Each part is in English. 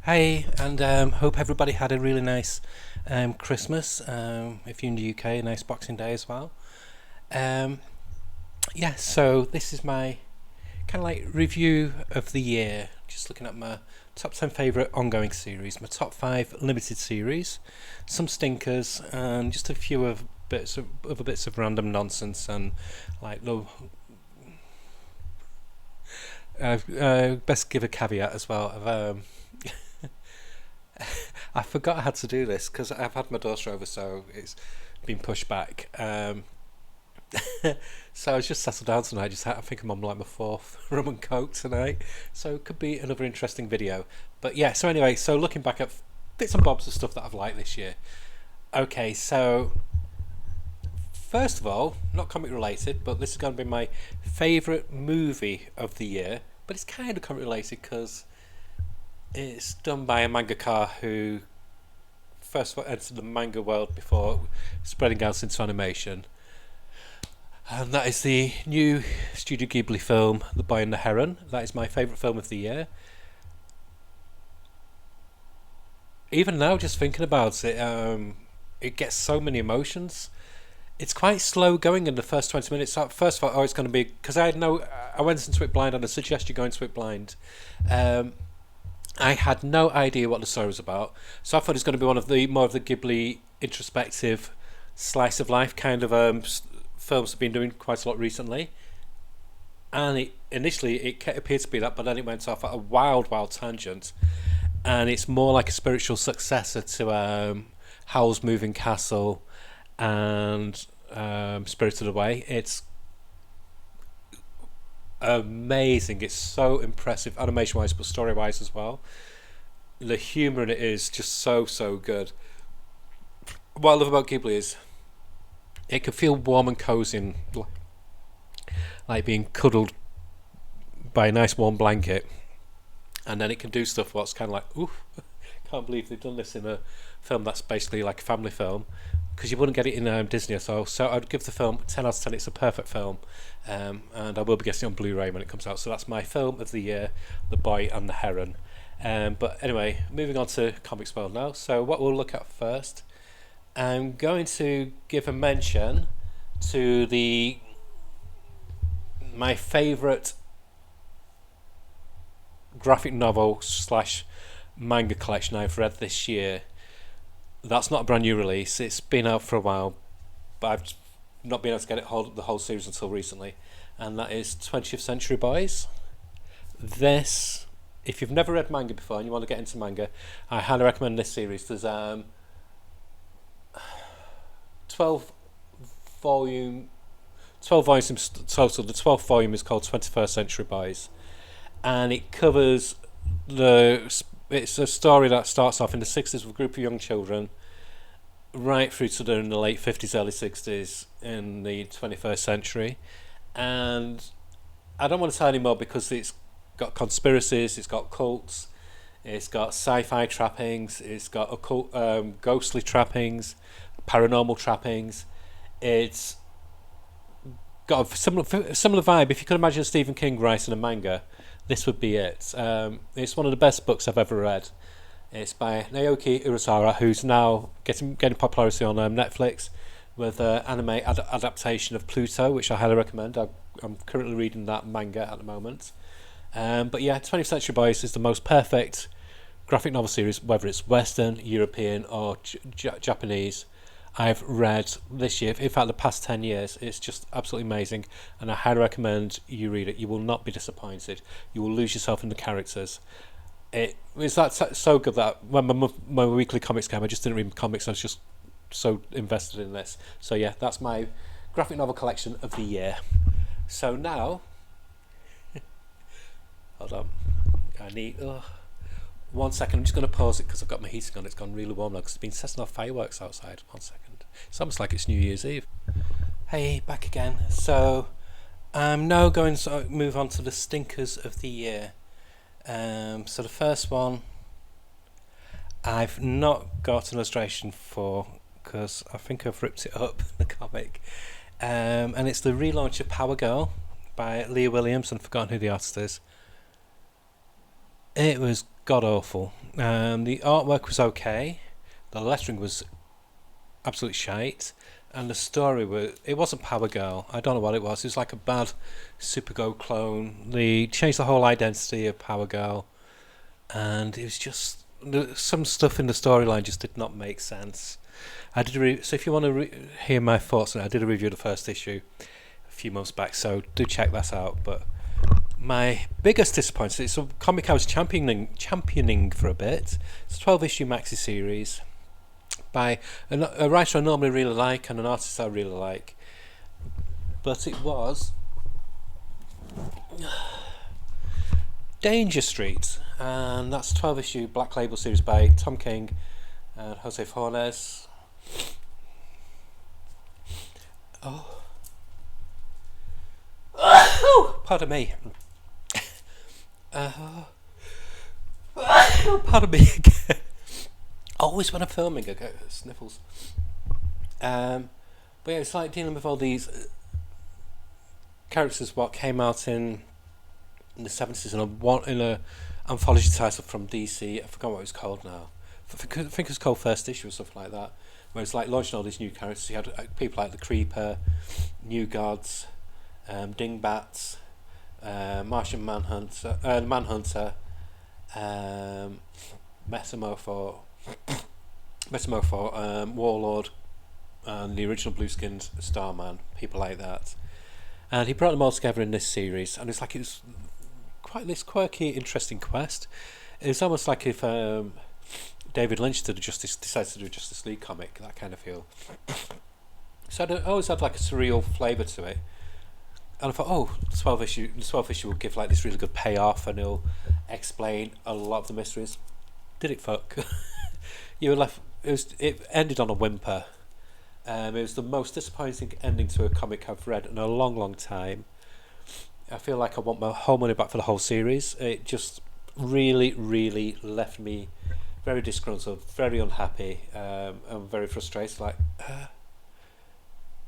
Hey, and hope everybody had a really nice Christmas. If you're in the UK, a nice Boxing Day as well. Um, yeah, so this is my kind of like review of the year. Just looking at my top 10 favourite ongoing series, my top 5 limited series, some stinkers, and just a few of other bits of random nonsense and like the. Best give a caveat as well of I forgot I had to do this because I've had my daughter over, so it's been pushed back. So I was just settled down tonight. I think I'm on like my fourth rum and coke tonight, so it could be another interesting video. But yeah, so anyway, so looking back at bits and bobs of stuff that I've liked this year. Okay, so first of all, not comic related, but this is going to be my favourite movie of the year. But it's kind of comic related because it's done by a mangaka who first entered the manga world before spreading out into animation. And that is the new Studio Ghibli film, The Boy and the Heron. That is my favourite film of the year. Even now, just thinking about it, it gets so many emotions. It's quite slow going in the first 20 minutes. So first of all, it's going to be because I went into it blind, and I suggest you go into it blind. Um, I had no idea what the story was about, so I thought it was going to be one of the more of the Ghibli introspective slice of life kind of films I've been doing quite a lot recently. And initially it appeared to be that, but then it went off at a wild tangent, and it's more like a spiritual successor to Howl's Moving Castle and Spirited Away. It's amazing. It's so impressive animation wise, but story wise as well. The humor in it is just so good. What I love about Ghibli is it can feel warm and cozy, and like being cuddled by a nice warm blanket, and then it can do stuff what's kind of like, ooh, can't believe they've done this in a film that's basically like a family film, because you wouldn't get it in Disney or so I'd give the film 10 out of 10. It's a perfect film, and I will be getting it on Blu-ray when it comes out. So that's my film of the year, The Boy and the Heron. But anyway, moving on to Comics World now. So what we'll look at first, I'm going to give a mention to the my favourite graphic novel slash manga collection I've read this year. That's not a brand new release. It's been out for a while, but I've not been able to get the whole series until recently, and that is 20th Century Boys. This, if you've never read manga before and you want to get into manga, I highly recommend this series. There's 12 volume 12 volumes in total. The 12th volume is called 21st Century Boys, and it covers it's a story that starts off in the 60s with a group of young children right through to in the late 50s, early 60s in the 21st century. And I don't want to tell any more because it's got conspiracies, it's got cults, it's got sci-fi trappings, it's got occult, ghostly trappings, paranormal trappings. It's got a similar vibe. If you could imagine Stephen King writing a manga, this would be it. It's one of the best books I've ever read. It's by Naoki Urasawa, who's now getting popularity on Netflix with an anime adaptation of Pluto, which I highly recommend. I'm currently reading that manga at the moment. But yeah, 20th Century Boys is the most perfect graphic novel series, whether it's Western, European, or Japanese, I've read this year. In fact, the past 10 years, it's just absolutely amazing, and I highly recommend you read it. You will not be disappointed. You will lose yourself in the characters. It's that so good that when my weekly comics came, I just didn't read comics. I was just so invested in this. So yeah, that's my graphic novel collection of the year. So now, hold on, I need 1 second. I'm just going to pause it because I've got my heating on. It's gone really warm now because it's been setting off fireworks outside. 1 second. It's almost like it's New Year's Eve. Hey, back again. So I'm now going to move on to the stinkers of the year. So the first one I've not got an illustration for because I think I've ripped it up, the comic. And it's the relaunch of Power Girl by Leah Williams, and I've forgotten who the artist is. It was god awful. The artwork was okay. The lettering was absolute shite. And the story it wasn't Power Girl. I don't know what it was. It was like a bad Supergirl clone. They changed the whole identity of Power Girl, and it was just some stuff in the storyline just did not make sense. I did so if you want to hear my thoughts on it, I did a review of the first issue a few months back, so do check that out. But my biggest disappointment, it's a comic I was championing for a bit. It's a 12-issue maxi series by a writer I normally really like and an artist I really like, but it was Danger Street, and that's a 12-issue Black Label series by Tom King and Jose Fornes. Pardon me. Pardon me again. Always when I'm filming I get sniffles. But yeah, it's like dealing with all these characters what came out in the 70s in a anthology title from DC. I forgot what it was called now. I think it was called First Issue or something like that, where it's like launching all these new characters. You had people like the Creeper, New Gods, Dingbats, Martian Manhunter, Metamorpho, Warlord, and the original blue-skinned Starman, people like that. And he brought them all together in this series, and it's like it's quite this quirky, interesting quest. It's almost like if David Lynch decided to do a Justice League comic, that kind of feel. So it always had like a surreal flavour to it. And I thought, the 12th issue will give like this really good payoff, and it'll explain a lot of the mysteries. Did it fuck? You were left. It ended on a whimper. It was the most disappointing ending to a comic I've read in a long, long time. I feel like I want my whole money back for the whole series. It just really, really left me very disgruntled, very unhappy, and very frustrated. Like,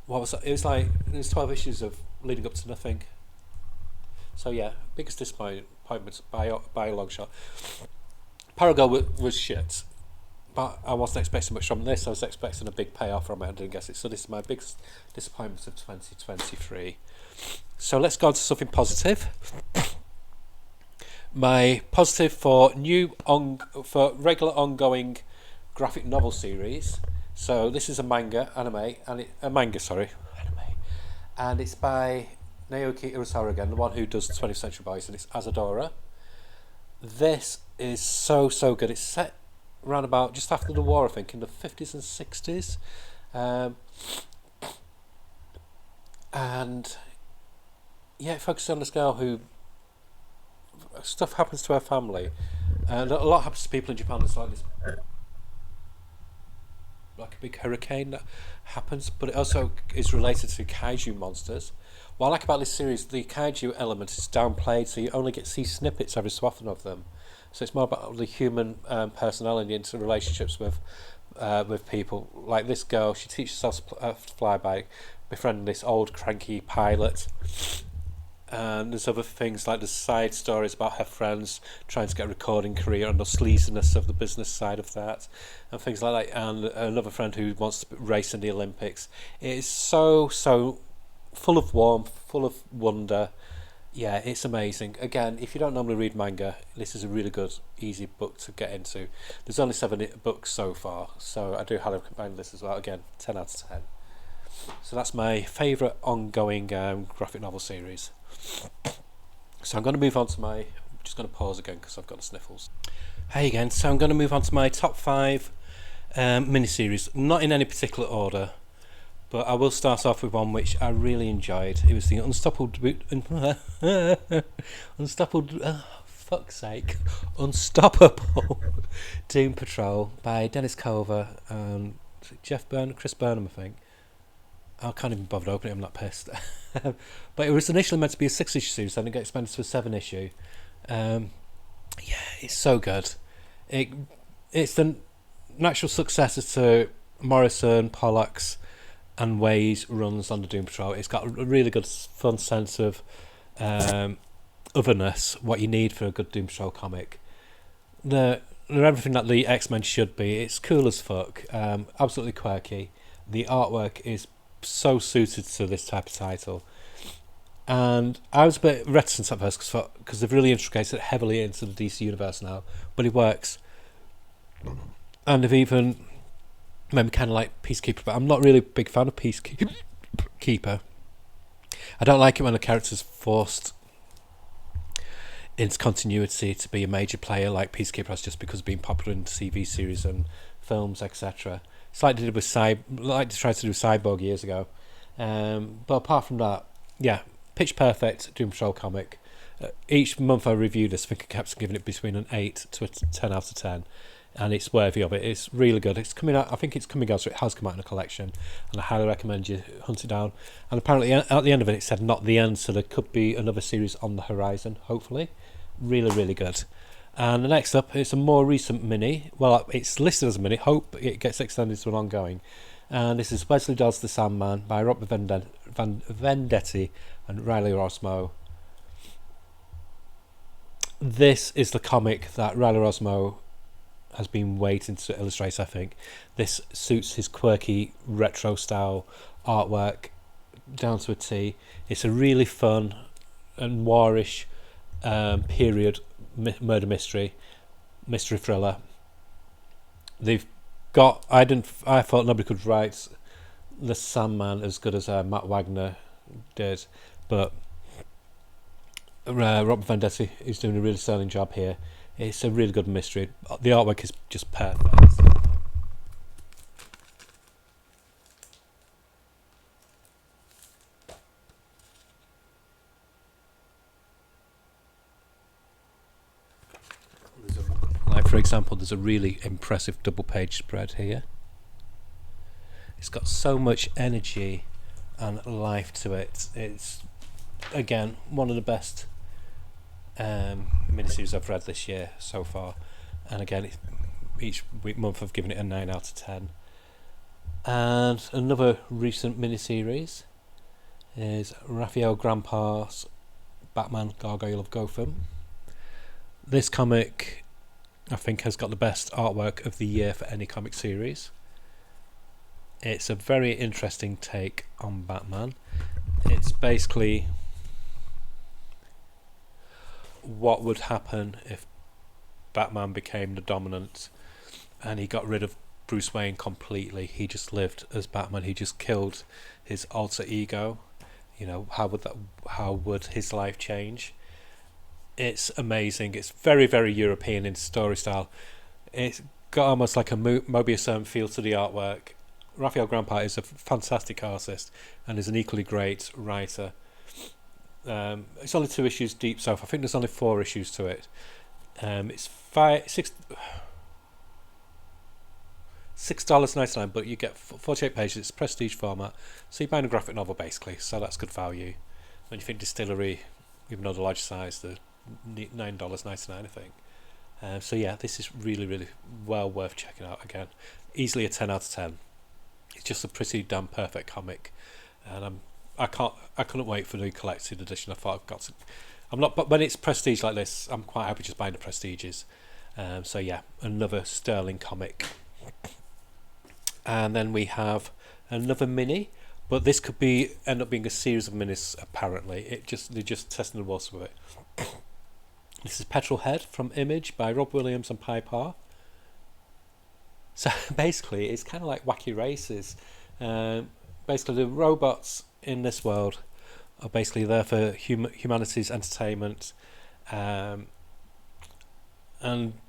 what was that? It was like there's 12 issues of leading up to nothing. So yeah, biggest disappointment by a long shot. Paragirl was shit, but I wasn't expecting much from this. I was expecting a big payoff from it. I didn't guess it. So this is my biggest disappointment of 2023. So let's go on to something positive. My positive for regular ongoing graphic novel series. So this is a anime, and it's by Naoki Urasawa again, the one who does 20th Century Boys, and it's Asadora. This is so good. It's set around about just after the war, I think, in the 50s and 60s, and yeah, it focuses on this girl who stuff happens to her family, and a lot happens to people in Japan. It's like this, like a big hurricane that happens, but it also is related to kaiju monsters. What I like about this series, the kaiju element is downplayed, so you only get to see snippets every so often of them. So it's more about the human personality into relationships with people. Like this girl, she teaches herself to fly by befriending this old cranky pilot. And there's other things like the side stories about her friends trying to get a recording career and the sleaziness of the business side of that, and things like that. And another friend who wants to race in the Olympics. It is so full of warmth, full of wonder. Yeah, it's amazing. Again, if you don't normally read manga, this is a really good, easy book to get into. There's only 7 books so far, so I do highly recommend this as well. Again, 10 out of 10. So that's my favourite ongoing graphic novel series. So I'm going to move on to I'm just going to pause again because I've got the sniffles. Hey again, so I'm going to move on to my top 5 miniseries, not in any particular order, but I will start off with one which I really enjoyed. It was the Unstoppable Doom Patrol by Dennis Culver and Chris Burnham, I think. I can't even bother opening it, I'm not pissed. But it was initially meant to be a 6-issue series, then it got expanded to a 7-issue. Yeah, it's so good. It's the natural successor to Morrison, Pollack's and Way's runs on the Doom Patrol. It's got a really good, fun sense of otherness, what you need for a good Doom Patrol comic. The they're everything that the X-Men should be. It's cool as fuck, absolutely quirky. The artwork is so suited to this type of title. And I was a bit reticent at first because they've really integrated it heavily into the DC universe now, but it works. And they've even made me kind of like Peacekeeper, but I'm not really a big fan of Peacekeeper. I don't like it when a character's forced into continuity to be a major player like Peacekeeper has just because of being popular in TV series and films, etc. It's like they did with like they tried to do Cyborg years ago. But apart from that, yeah, pitch perfect Doom Patrol comic. Each month I review this, I think I kept giving it between an 8 to a 10 out of 10. And it's worthy of it. It's really good. It's coming out. I think it's coming out, so it has come out in a collection, and I highly recommend you hunt it down. And apparently, at the end of it said not the end, so there could be another series on the horizon. Hopefully, really, really good. And the next up is a more recent mini. Well, it's listed as a mini. Hope it gets extended to an ongoing. And this is Wesley Dodds the Sandman by Rob Vendetti and Riley Rossmo. This is the comic that Riley Rossmo has been waiting to illustrate, I think. This suits his quirky retro style artwork down to a T. It's a really fun and noirish period murder mystery thriller. They've got I thought nobody could write the Sandman as good as Matt Wagner did, but Robert Vendetti is doing a really sterling job here. It's a really good mystery. The artwork is just perfect. Like, for example, there's a really impressive double page spread here. It's got so much energy and life to it. It's, again, one of the best miniseries I've read this year so far, and again each month I've given it a 9 out of 10. And another recent miniseries is Raphael Grampar's Batman Gargoyle of Gotham. This comic I think has got the best artwork of the year for any comic series. It's a very interesting take on Batman. It's basically what would happen if Batman became the dominant and he got rid of Bruce Wayne completely. He just lived as Batman. He just killed his alter ego. You know, how would his life change? It's amazing. It's very, very European in story style. It's got almost like a Mobius feel to the artwork. Raphael Grampart is a fantastic artist and is an equally great writer. It's only 2 issues deep, so I think there's only 4 issues to it. It's $6.99, but you get 48 pages. It's prestige format, so you're buying a graphic novel basically. So that's good value. When you think distillery, even though the large size, the $9.99, I think. So yeah, this is really, really well worth checking out. Again, easily a 10 out of 10. It's just a pretty damn perfect comic, and I couldn't wait for the collected edition. I thought but when it's prestige like this, I'm quite happy just buying the prestiges. So yeah, another sterling comic. And then we have another mini, but this could end up being a series of minis. Apparently, they're just testing the waters with it. This is Petrol Head from Image by Rob Williams and Piper. So basically, it's kind of like Wacky Races. Basically, the robots in this world are basically there for humanity's entertainment, and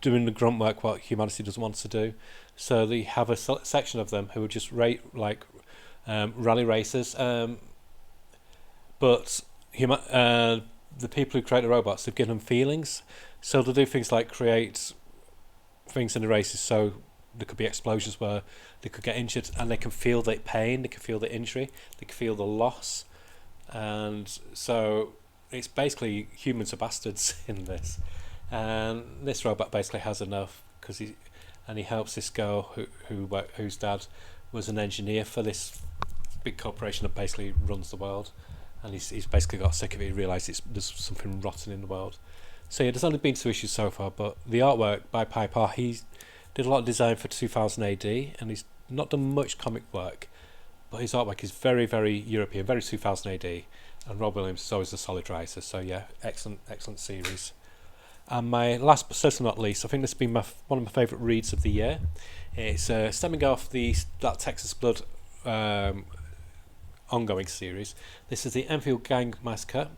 doing the grunt work what humanity doesn't want to do. So they have a section of them who are just rally racers, but the people who create the robots, they've given them feelings, so they'll do things like create things in the races, so there could be explosions where they could get injured and they can feel the pain, they can feel the injury, they can feel the loss. And so it's basically humans are bastards in this. And this robot basically has enough because he helps this girl whose dad was an engineer for this big corporation that basically runs the world. And he's basically got sick of it. He realised there's something rotten in the world. So yeah, there's only been 2 issues so far, but the artwork by Piper, he did a lot of design for 2000 AD, and he's not done much comic work, but his artwork is very, very European, very 2000 AD, and Rob Williams is always a solid writer, so yeah, excellent series. And my last, but certainly not least, I think this has been one of my favourite reads of the year. It's stemming off that Texas Blood ongoing series. This is the Enfield Gang Massacre.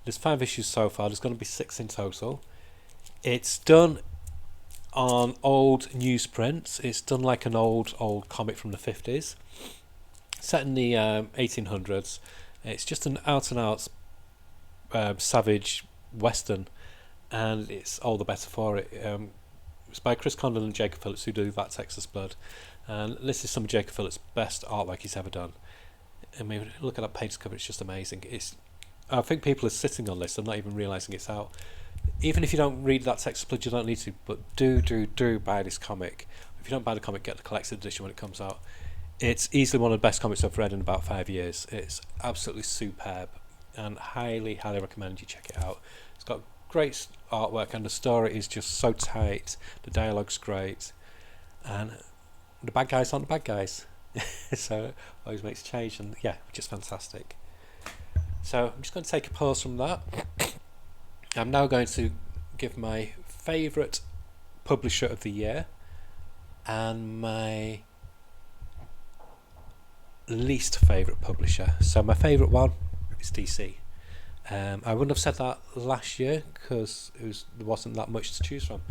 There's 5 issues so far. There's going to be 6 in total. It's done on old newsprint. It's done like an old comic from the 50s, set in the 1800s. It's just an out and out savage western, and it's all the better for it. It's by Chris Condon and Jacob Phillips, who do that Texas Blood, and this is some of Jacob Phillips' best artwork he's ever done. I mean, look at that page cover; it's just amazing. I think people are sitting on this and not even realising it's out. Even if you don't read that Texas Blood, you don't need to, but do buy this comic. If you don't buy the comic, get the collected edition when it comes out. It's easily one of the best comics I've read in about 5 years. It's absolutely superb, and highly recommend you check it out. It's got great artwork, and the story is just so tight. The dialogue's great, and the bad guys aren't the bad guys. So it always makes a change, and yeah, just fantastic. So I'm just going to take a pause from that. I'm now going to give my favourite publisher of the year and my least favourite publisher. So my favourite one is DC. I wouldn't have said that last year because there wasn't that much to choose from,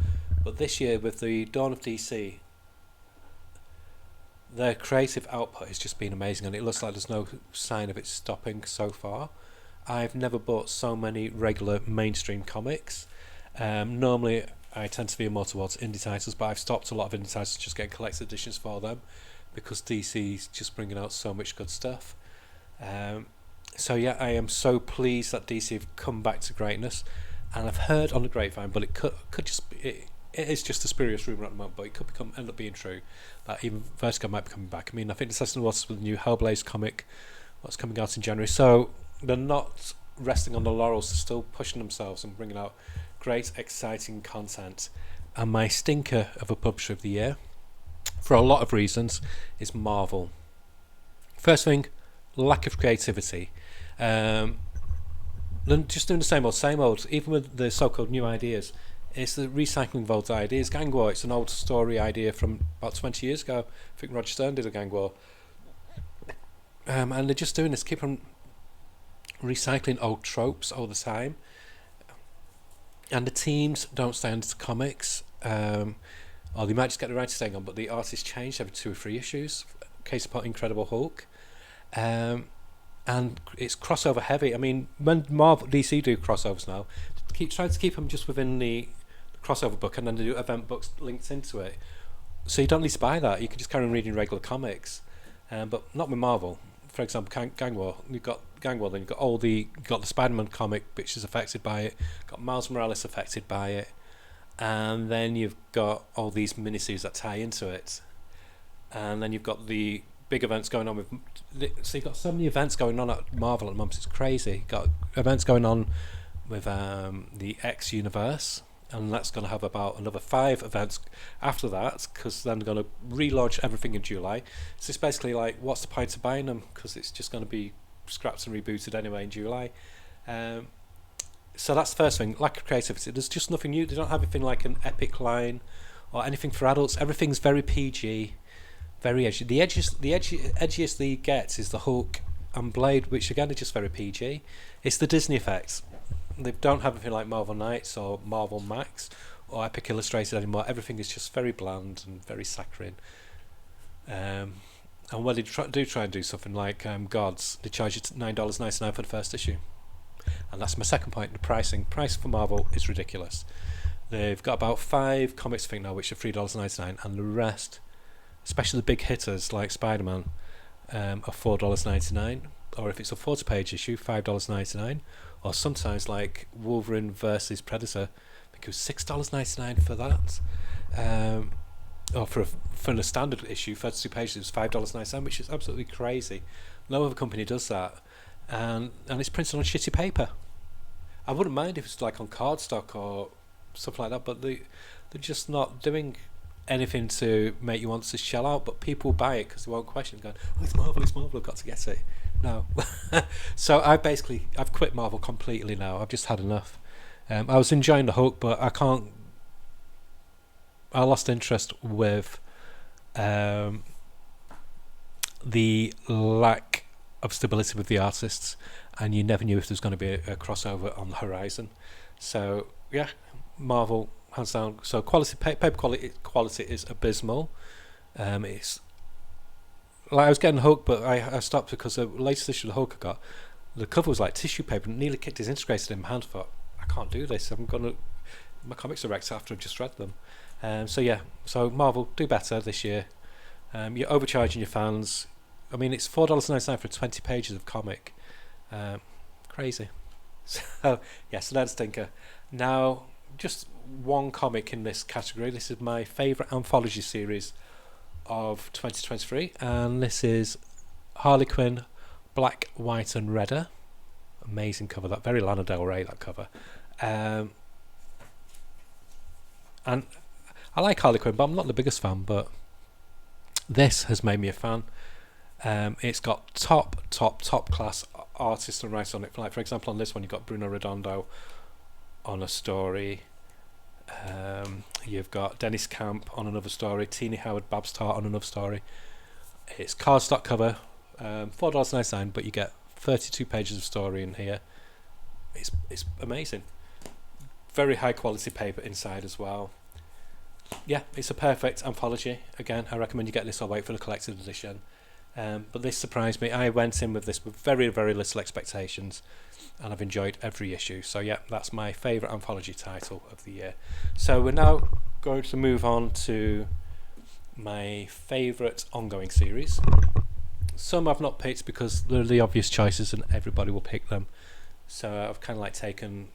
but this year, with the dawn of DC, their creative output has just been amazing, and it looks like there's no sign of it stopping so far. I've never bought so many regular mainstream comics. Normally I tend to veer more towards indie titles, but I've stopped a lot of indie titles, just getting collected editions for them, because DC's just bringing out so much good stuff. So yeah, I am so pleased that DC have come back to greatness, and I've heard on the grapevine, but it could just be, it is just a spurious rumour at the moment, but it could end up being true, that even Vertigo might be coming back. I mean, I think the Assassin was with the new Hellblaze comic, what's coming out in January, so they're not resting on the laurels, they're still pushing themselves and bringing out great, exciting content. And my stinker of a publisher of the year, for a lot of reasons, is Marvel. First thing, lack of creativity. They're just doing the same old, even with the so-called new ideas. It's the recycling of old ideas. Gang War, it's an old story idea from about 20 years ago. I think Roger Stern did a Gang War. And they're just doing this, keep on recycling old tropes all the time. And the teams don't stay under the comics. Or they might just get the writer staying on, but the artists change every 2 or 3 issues. Case in point, Incredible Hulk. And it's crossover heavy. I mean, when Marvel DC do crossovers now, try to keep them just within the crossover book, and then they do event books linked into it. So you don't need to buy that. You can just carry on reading regular comics. But not with Marvel. For example, Gang War. You've got Gang War, then you've got the Spider-Man comic, which is affected by it. Got Miles Morales affected by it, and then you've got all these miniseries that tie into it, and then you've got the big events going on with. So you've got so many events going on at Marvel at the moment. It's crazy. You've got events going on with the X universe, and that's going to have about another 5 events after that, because then they're going to relaunch everything in July. So it's basically like, what's the point of buying them, because it's just going to be scrapped and rebooted anyway in July. So that's the first thing, lack of creativity. There's just nothing new. They don't have anything like an epic line or anything for adults. Everything's very PG, very edgy. The edgiest they get is the Hulk and Blade, which again are just very PG. It's the Disney effects. They don't have anything like Marvel Knights or Marvel Max or Epic Illustrated anymore. Everything is just very bland and very saccharine. And when they try and do something like Gods, they charge you $9.99 for the first issue. And that's my second point, the pricing. Price for Marvel is ridiculous. They've got about 5 comics I think now, which are $3.99, and the rest, especially the big hitters like Spider-Man, are $4.99, or if it's a 40-page issue, $5.99, or sometimes like Wolverine versus Predator, because $6.99 for that. Or for a standard issue, 32 pages, it's $5.99, which is absolutely crazy. No other company does that, and it's printed on shitty paper. I wouldn't mind if it's like on cardstock or something like that, but they're just not doing anything to make you want to shell out. But people buy it because they won't question it, going, "Oh, it's Marvel, it's Marvel, I've got to get it." No. So I've quit Marvel completely now. I've just had enough. I was enjoying the Hulk, but I lost interest with the lack of stability with the artists, and you never knew if there was going to be a crossover on the horizon. So yeah, Marvel hands down. So paper quality is abysmal. It's like I was getting Hulk, but I stopped because the latest issue of the Hulk I got, the cover was like tissue paper and nearly disintegrated in my hand. I thought, I can't do this. My comics are wrecked after I've just read them. So Marvel, do better this year. You're overcharging your fans. I mean, it's $4.99 for 20 pages of comic. Crazy. So that's Tinker. Now, just one comic in this category. This is my favourite anthology series of 2023, and this is Harley Quinn, Black, White and Redder. Amazing cover, that very Lana Del Rey, that cover. And I like Harley Quinn, but I'm not the biggest fan, but this has made me a fan. It's got top class artists and writers on it. Like, for example, on this one you've got Bruno Redondo on a story. You've got Dennis Camp on another story, Teenie Howard Babstart on another story. It's cardstock cover, $4.99, but you get 32 pages of story in here. It's amazing. Very high quality paper inside as well. Yeah, it's a perfect anthology. Again, I recommend you get this or wait for the collected edition. But this surprised me. I went in with this with very, very little expectations, and I've enjoyed every issue. So yeah, that's my favourite anthology title of the year. So we're now going to move on to my favourite ongoing series. Some I've not picked because they're the obvious choices and everybody will pick them. So I've kind of like taken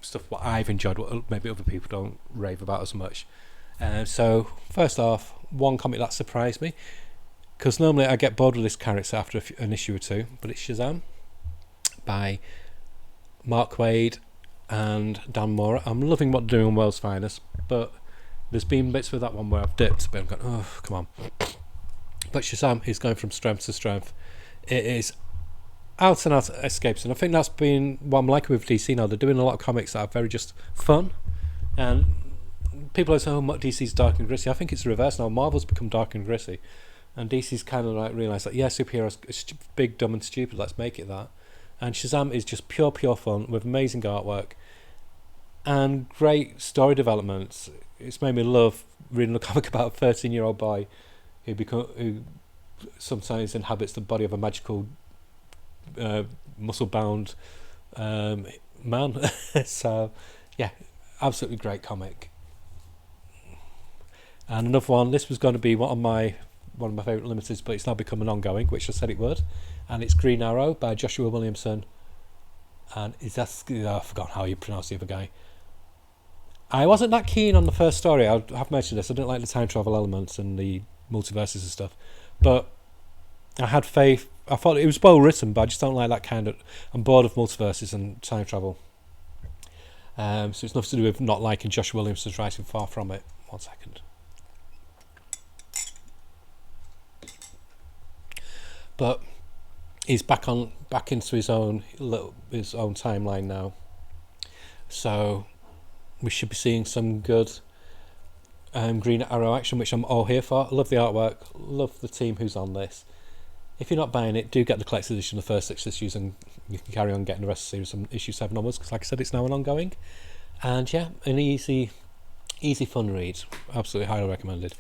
stuff what I've enjoyed, what maybe other people don't rave about as much. So first off, one comic that surprised me, because normally I get bored with this character after an issue or two, but it's Shazam by Mark Waid and Dan Mora. I'm loving what they're doing on World's Finest, but there's been bits with that one where I've dipped, but I've gone, oh, come on. But Shazam is going from strength to strength. It is out and out escapes, and I think that's been what I'm liking with DC now. They're doing a lot of comics that are very just fun, and people are saying, oh, DC's dark and gritty. I think it's the reverse now. Marvel's become dark and gritty, and DC's kind of like realised that, yeah, superheroes are big, dumb and stupid, let's make it that. And Shazam is just pure fun with amazing artwork and great story developments. It's made me love reading a comic about a 13-year-old boy who sometimes inhabits the body of a magical muscle-bound man. So yeah, absolutely great comic. And another one, this was going to be one of my favourite limiteds, but it's now become an ongoing, which I said it would, and it's Green Arrow by Joshua Williamson, and I've forgotten how you pronounce the other guy. I wasn't that keen on the first story. I have mentioned this. I didn't like the time travel elements and the multiverses and stuff, but I had faith. I thought it was well written, but I just don't like that kind of. I'm bored of multiverses and time travel. So it's nothing to do with not liking Joshua Williamson's writing. Far from it. 1 second. But he's back into his own timeline now. So we should be seeing some good Green Arrow action, which I'm all here for. Love the artwork, love the team who's on this. If you're not buying it, do get the collector's edition, the first 6 issues, and you can carry on getting the rest of the series from issue 7 onwards, because like I said, it's now an ongoing. And yeah, an easy fun read. Absolutely highly recommended.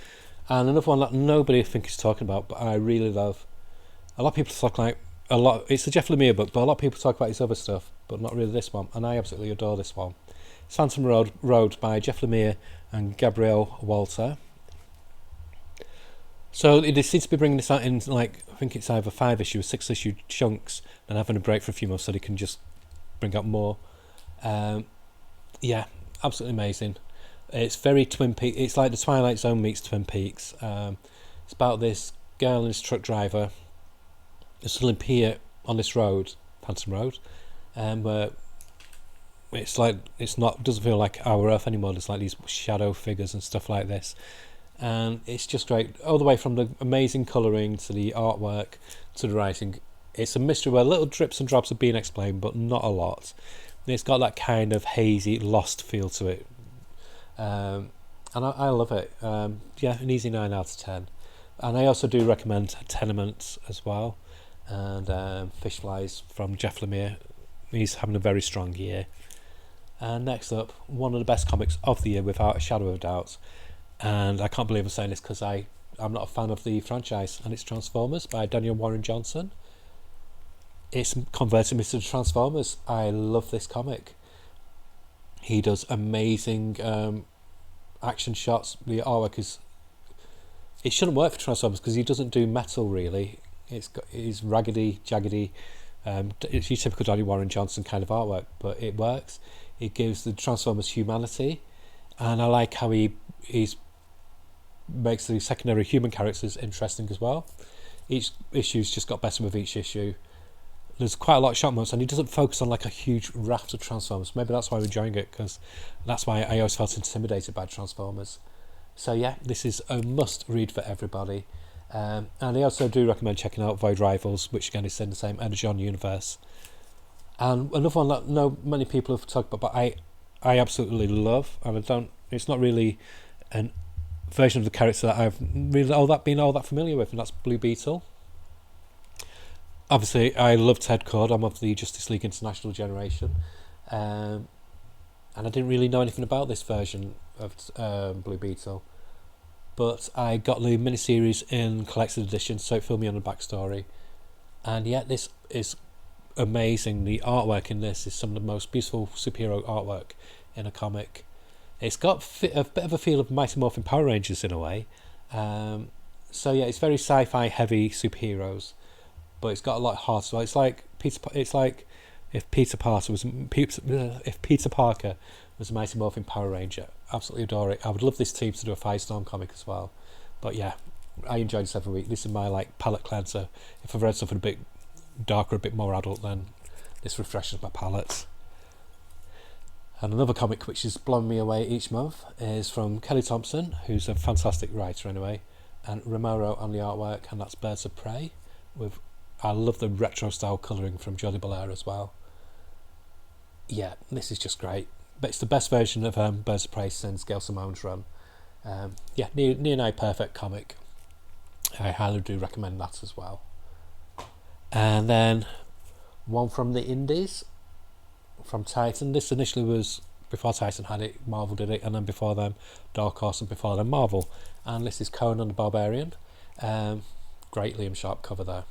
And another one that nobody I think is talking about, but I really love. A lot of people talk it's a Jeff Lemire book, but a lot of people talk about his other stuff, but not really this one, and I absolutely adore this one. It's Phantom Road by Jeff Lemire and Gabrielle Walter. So they seem to be bringing this out in, like, I think it's either 5 issue or 6 issue chunks, and having a break for a few months so they can just bring out more. Yeah, absolutely amazing. It's very Twin Peaks. It's like the Twilight Zone meets Twin Peaks. It's about this girl and this truck driver who suddenly appear on this road, Phantom Road, where it's like it's not doesn't feel like Our Earth anymore. There's like these shadow figures and stuff like this, and it's just great all the way from the amazing colouring to the artwork to the writing. It's a mystery where little drips and drops are being explained, but not a lot. And it's got that kind of hazy, lost feel to it, and I love it. Yeah, an easy 9 out of 10. And I also do recommend Tenements as well, and Fish Flies from Jeff Lemire. He's having a very strong year. And next up, one of the best comics of the year without a shadow of a doubt. And I can't believe I'm saying this because I'm not a fan of the franchise, and it's Transformers by Daniel Warren Johnson. It's converted me to Transformers. I love this comic. He does amazing action shots. The artwork is... It shouldn't work for Transformers because he doesn't do metal really. It's raggedy, jaggedy. It's your typical Daniel Warren Johnson kind of artwork, but it works. It gives the Transformers humanity, and I like how he's makes the secondary human characters interesting as well. Each issue's just got better with each issue. There's quite a lot of shot moments, and he doesn't focus on like a huge raft of Transformers. Maybe that's why I'm enjoying it, because that's why I always felt intimidated by Transformers. So yeah, this is a must read for everybody. And I also do recommend checking out Void Rivals, which again is in the same Energon universe. And another one that many people have talked about, but I absolutely love, and it's not really an version of the character that I've really been all that familiar with, and that's Blue Beetle. Obviously, I love Ted Kord. I'm of the Justice League International generation, and I didn't really know anything about this version of Blue Beetle, but I got the miniseries in collected edition, so it filled me on the backstory. And yeah, this is amazing. The artwork in this is some of the most beautiful superhero artwork in a comic. It's got a bit of a feel of Mighty Morphin Power Rangers in a way. So yeah, it's very sci-fi heavy superheroes, but it's got a lot of heart. So it's like if Peter Parker was a Mighty Morphin Power Ranger. Absolutely adore it. I would love this team to do a Firestorm comic as well. But yeah, I enjoyed this every week. This is my like palate cleanser. If I've read something a bit darker, a bit more adult, then this refreshes my palate. And another comic which has blown me away each month is from Kelly Thompson, who's a fantastic writer anyway, and Romero on the artwork, and that's Birds of Prey. I love the retro style colouring from Jody Belair as well. Yeah, this is just great. But it's the best version of Birds of Prey since Gail Simone's run. Yeah, near nigh perfect comic. I highly do recommend that as well. And then one from the indies, from Titan. This initially was before Titan had it, Marvel did it, and then before them Dark Horse, and before them Marvel. And this is Conan the Barbarian. Great Liam Sharp cover there.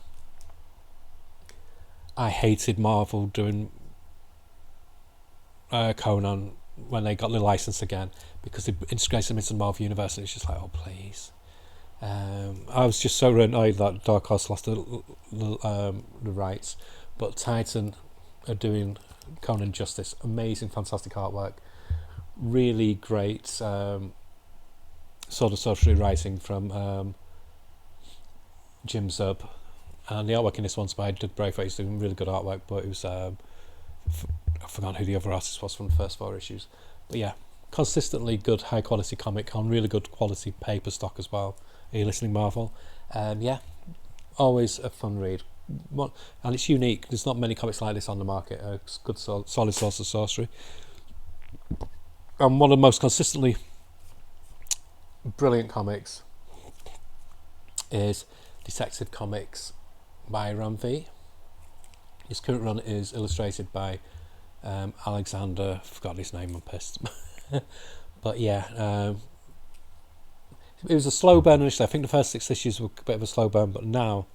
I hated Marvel doing Conan when they got the license again, because they integrated them into the Marvel universe, and it's just like, oh please. I was just so annoyed that Dark Horse lost the rights, but Titan are doing Conan justice. Amazing, fantastic artwork, really great Sword of Sorcery writing from Jim Zub, and the artwork in this one's by Doug Braithwaite. He's doing really good artwork, but it was I forgot who the other artist was from the first 4 issues. But yeah, consistently good, high quality comic on really good quality paper stock as well. Are you listening, Marvel? Yeah, always a fun read. And it's unique. There's not many comics like this on the market. A good solid source of sorcery. And one of the most consistently brilliant comics is Detective Comics by Ram V. His current run is illustrated by Alexander, forgot his name, I'm pissed. But yeah, it was a slow burn initially. I think the first 6 issues were a bit of a slow burn, but now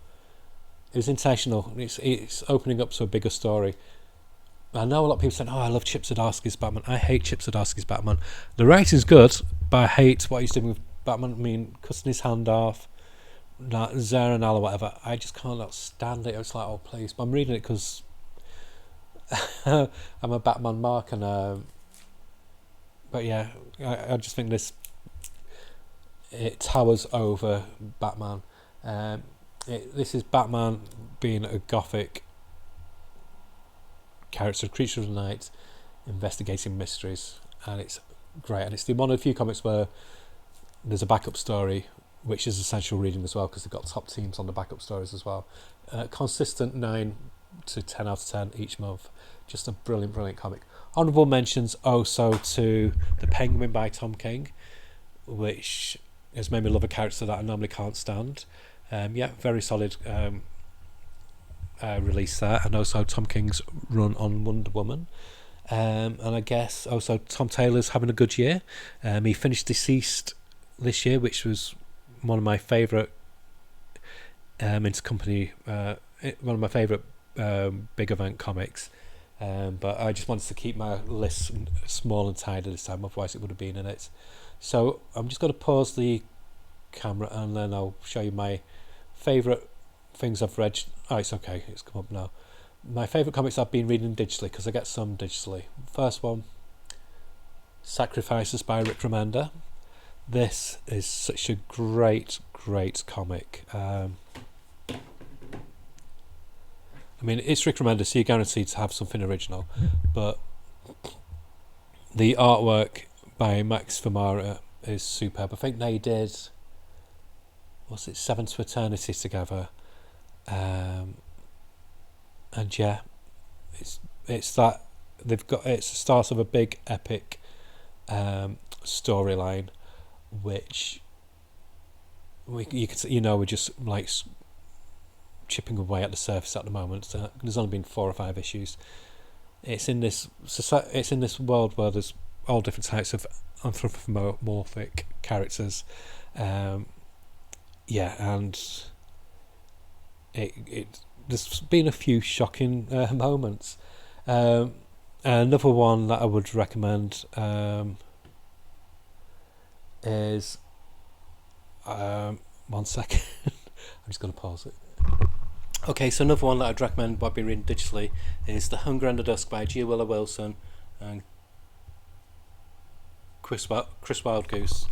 it was intentional. It's opening up to a bigger story. I know a lot of people saying, oh, I love Chip Zdarsky's Batman. I hate Chip Zdarsky's Batman. The writing's good, but I hate what he's doing with Batman. I mean, cutting his hand off, Zaranal or whatever. I just cannot stand it. It's like, oh please. But I'm reading it because I'm a Batman mark, and but yeah, I just think it towers over Batman. This is Batman being a gothic character, creature of the night, investigating mysteries, and it's great. And it's one of the few comics where there's a backup story, which is essential reading as well, because they've got top teams on the backup stories as well. Consistent 9 to 10 out of 10 each month. Just a brilliant comic. Honourable mentions also to The Penguin by Tom King, which has made me love a character that I normally can't stand. Very solid release there. And also Tom King's run on Wonder Woman. And I guess also Tom Taylor's having a good year. He finished Deceased this year, which was one of my favourite intercompany, one of my favourite big event comics. But I just wanted to keep my list small and tidy this time, otherwise it would have been in it. So I'm just going to pause the camera and then I'll show you my favourite things I've read. Oh, it's okay, it's come up now. My favourite comics I've been reading digitally, because I get some digitally. First one, Sacrifices by Rick Remender. This is such a great comic. I mean, it's Rick Remender, so you're guaranteed to have something original, but the artwork by Max Vermara is superb. I think they did, was it Seven to Eternity together? And yeah, it's that they've got, it's the start of a big epic storyline, which you can, we're just like chipping away at the surface at the moment. There's only been 4 or 5 issues. It's in this world where there's all different types of anthropomorphic characters. And there's been a few shocking moments. Another one that I would recommend is 1 second. I'm just going to pause it. Okay, so another one that I'd recommend I've been reading digitally is The Hunger and the Dusk by G. Willow Wilson and Chris Wildgoose.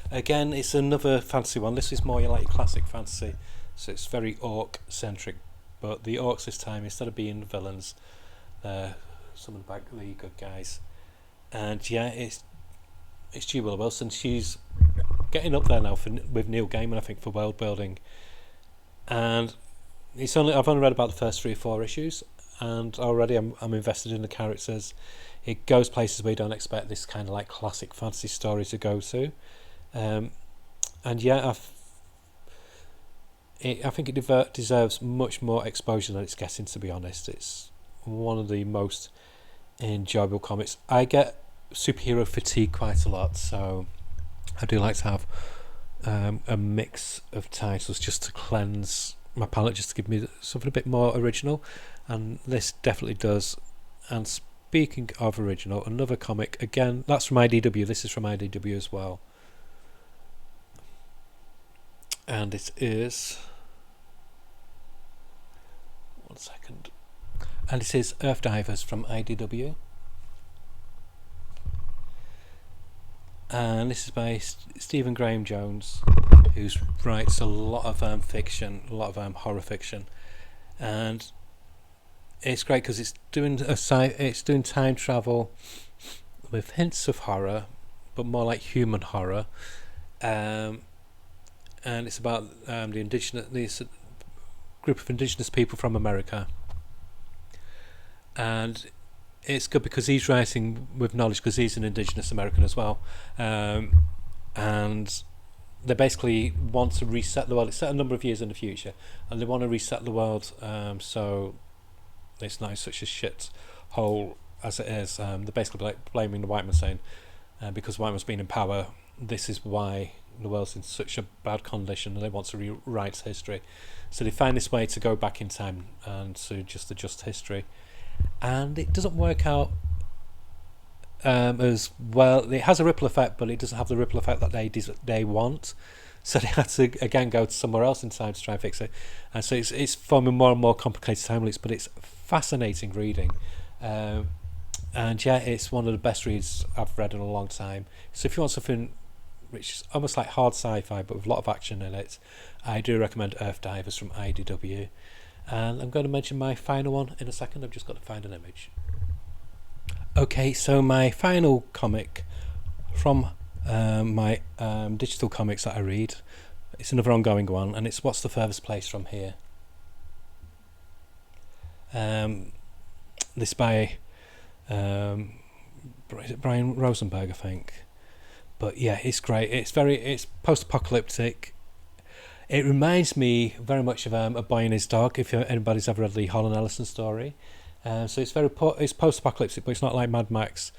Again, it's another fantasy one. This is more like classic fantasy, so it's very orc centric, but the orcs this time, instead of being villains, they're summoned back the good guys. And yeah, it's G. Willow Wilson. She's getting up there now with Neil Gaiman, I think, for world building. And I've only read about the first 3 or 4 issues, and already I'm invested in the characters. It goes places where you don't expect this kind of like classic fantasy story to go to. And yeah, I think it deserves much more exposure than it's getting, to be honest. It's one of the most enjoyable comics. I get superhero fatigue quite a lot, so I do like to have a mix of titles just to cleanse my palette, just to give me something a bit more original, and this definitely does. And speaking of original, another comic, again, that's from IDW. This is from IDW as well, and it is 1 second, and it is Earth Divers from IDW. And this is by Stephen Graham Jones, who writes a lot of fiction, a lot of horror fiction, and it's great because it's doing time travel with hints of horror, but more like human horror, and it's about this group of indigenous people from America, and it's good because he's writing with knowledge, because he's an indigenous American as well, and they basically want to reset the world. It's set a number of years in the future, and they want to reset the world, so it's not such a shit hole as it is. They're basically blaming the white man, saying because the white man's been in power, this is why the world's in such a bad condition, and they want to rewrite history. So they find this way to go back in time and to just adjust history. And it doesn't work out as well. It has a ripple effect, but it doesn't have the ripple effect that they want. So they had to again go to somewhere else in time to try and fix it. And so it's forming more and more complicated time loops, but it's fascinating reading. And yeah, it's one of the best reads I've read in a long time. So if you want something which is almost like hard sci-fi but with a lot of action in it, I do recommend Earth Divers from IDW. And I'm going to mention my final one in a second. I've just got to find an image. Okay, so my final comic from my digital comics that I read, it's another ongoing one, and it's What's the Furthest Place from Here. This by Brian Rosenberg, I think. But yeah, it's great. It's post-apocalyptic. It reminds me very much of A Boy and His Dog, if anybody's ever read the Holland Ellison story. So it's it's post-apocalyptic, but it's not like Mad Max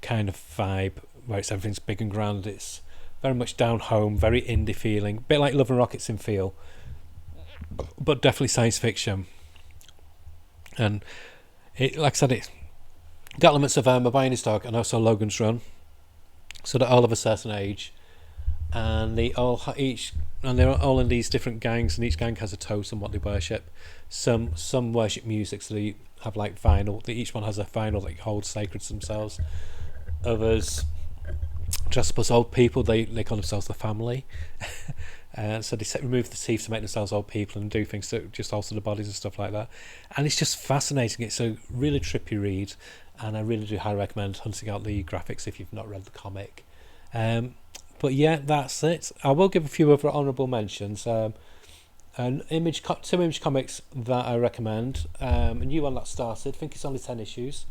kind of vibe where everything's big and grand. It's very much down home, very indie feeling, a bit like Love and Rockets in feel, but definitely science fiction. And it, like I said, it's got elements of A Boy and His Dog and also Logan's Run, so they're all of a certain age, and they're all in these different gangs, and each gang has a totem what they worship. Some worship music, so they have like vinyl. Each one has a vinyl that holds sacred to themselves. Others dress up as old people. They call themselves the family. So they remove the teeth to make themselves old people and do things to just alter the bodies and stuff like that. And it's just fascinating. It's a really trippy read, and I really do highly recommend hunting out the graphics if you've not read the comic. But yeah, that's it. I will give a few other honourable mentions. Two image comics that I recommend. A new one that started, I think it's only 10 issues,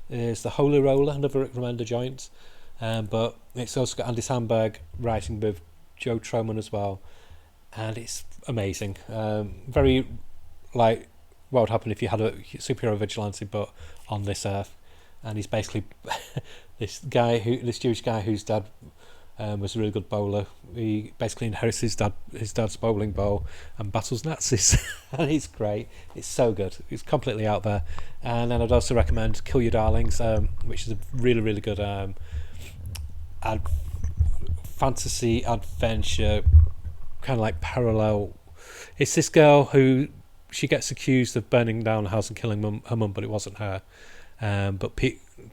is The Holy Roller, another Rick Remender joint. But it's also got Andy Samberg writing with Joe Troman as well. And it's amazing. Very like what would happen if you had a superhero vigilante but on this earth. And he's basically this Jewish guy whose dad was a really good bowler. He basically inherits his dad's bowling ball and battles Nazis. And it's great. It's so good. It's completely out there. And then I'd also recommend Kill Your Darlings, which is a really, really good fantasy adventure, kind of like parallel. It's this girl who she gets accused of burning down a house and killing her mum, but it wasn't her. But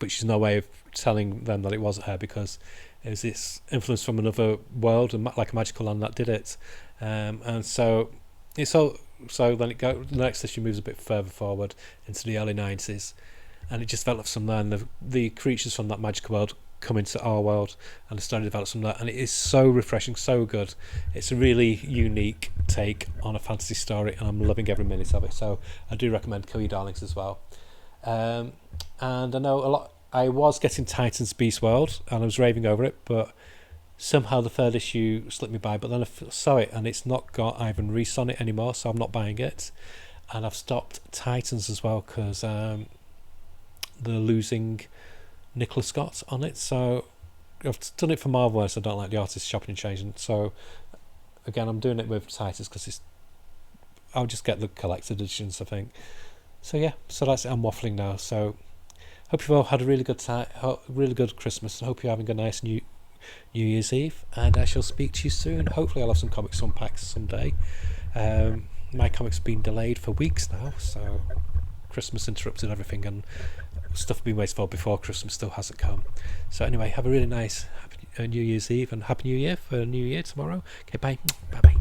she's no way of telling them that it wasn't her, because it was this influence from another world and like a magical land that did it. And so it's all. So then the next issue moves a bit further forward into the early 90s, and it just develops from there. And the creatures from that magical world come into our world, and the story develops from that. And it is so refreshing, so good. It's a really unique take on a fantasy story, and I'm loving every minute of it. So I do recommend Kill Your Darlings as well. And I know I was getting Titans Beast World, and I was raving over it, but somehow the third issue slipped me by. But then I saw it, and it's not got Ivan Reis on it anymore, so I'm not buying it. And I've stopped Titans as well because they're losing Nicholas Scott on it. So I've done it for Marvel, so I don't like the artist shopping and changing. So again, I'm doing it with Titans because I'll just get the collected editions, I think. So yeah, so that's it. I'm waffling now. So hope you've all had a really good time, really good Christmas, and hope you're having a nice New Year's Eve. And I shall speak to you soon. Hopefully I'll have some comics unpacked someday. My comics have been delayed for weeks now, so Christmas interrupted everything, and stuff being waited for before Christmas still hasn't come. So anyway, have a really nice New Year's Eve, and Happy New Year for New Year tomorrow. Okay, bye. Bye.